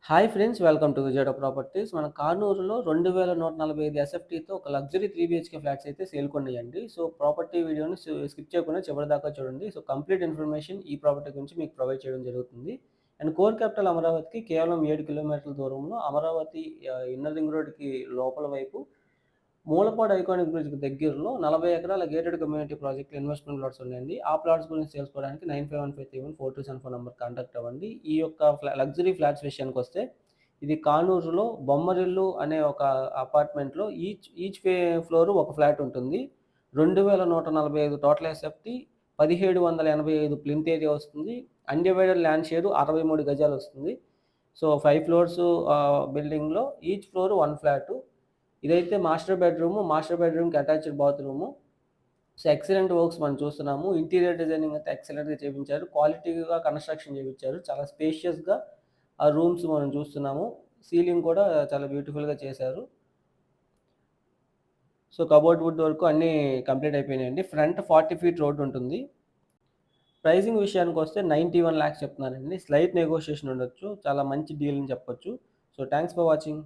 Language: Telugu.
హాయ్ ఫ్రెండ్స్, వెల్కమ్ టు విజేడ ప్రాపర్టీస్. మన కానూరులో 2145 ఎస్ఎఫ్టీతో ఒక లగ్జరీ 3 బీహెచ్కే ఫ్లాట్స్ అయితే సేల్‌కున్నాయండి. సో, ప్రాపర్టీ వీడియోని స్కిప్ చేయకుండా చివరిదాకా చూడండి. సో, కంప్లీట్ ఇన్ఫర్మేషన్ ఈ ప్రాపర్టీ గురించి మీకు ప్రొవైడ్ చేయడం జరుగుతుంది. అండ్ కోర్ క్యాపిటల్ అమరావతికి కేవలం 7 కిలోమీటర్ల దూరంలో అమరావతి ఇన్నర్ రింగ్ రోడ్‌కి లోపల వైపు మూలపాడు ఐకానిక్ బ్రిడ్జ్‌కి దగ్గరలో 40 ఎకరాల గేటెడ్ కమ్యూనిటీ ప్రాజెక్ట్‌లో ఇన్వెస్ట్‌మెంట్ ప్లాట్స్ ఉన్నాయండి. ఆ ప్లాట్స్ గురించి తెలుసుకోవడానికి 9515314274 నంబర్‌కి కాంటాక్ట్ అవ్వండి. ఈ యొక్క లగ్జరీ ఫ్లాట్స్ విషయానికొస్తే ఇది కానూరులో బొమ్మరిల్లు అనే ఒక అపార్ట్మెంట్‌లో ఈచ్ ఫ్లోర్ ఒక ఫ్లాట్ ఉంటుంది. 2145 టోటల్ ఎస్ఎఫ్టీ, 1785 ప్లింత్ ఏరియా వస్తుంది. అన్‌డివైడెడ్ ల్యాండ్ షేరు 63 గజాలు వస్తుంది. సో, 5 ఫ్లోర్స్ బిల్డింగ్‌లో ఈచ్ ఫ్లోర్ 1 ఫ్లాటు. ఇదైతే మాస్టర్ బెడ్‌రూమ్‌కి attached bathroom. So, excellent works మనం చూస్తున్నాము. ఇంటీరియర్ డిజైనింగ్ అయితే ఎక్సలెంట్‌గా చేపించారు. క్వాలిటీగా కన్‌స్ట్రక్షన్ చేపించారు. చాలా స్పేషియస్‌గా ఆ రూమ్స్ మనం చూస్తున్నాము. సీలింగ్ కూడా చాలా బ్యూటిఫుల్‌గా చేశారు. సో, కబోర్డ్ వుడ్ వరకు అన్నీ కంప్లీట్ అయిపోయినాయండి. ఫ్రంట్ 40 ఫీట్ రోడ్ ఉంటుంది. ప్రైజింగ్ విషయానికొస్తే 91,00,000 చెప్తున్నారండి. స్లైట్ నెగోషియేషన్ ఉండొచ్చు. చాలా మంచి డీల్ అని చెప్పొచ్చు. So, thanks for watching.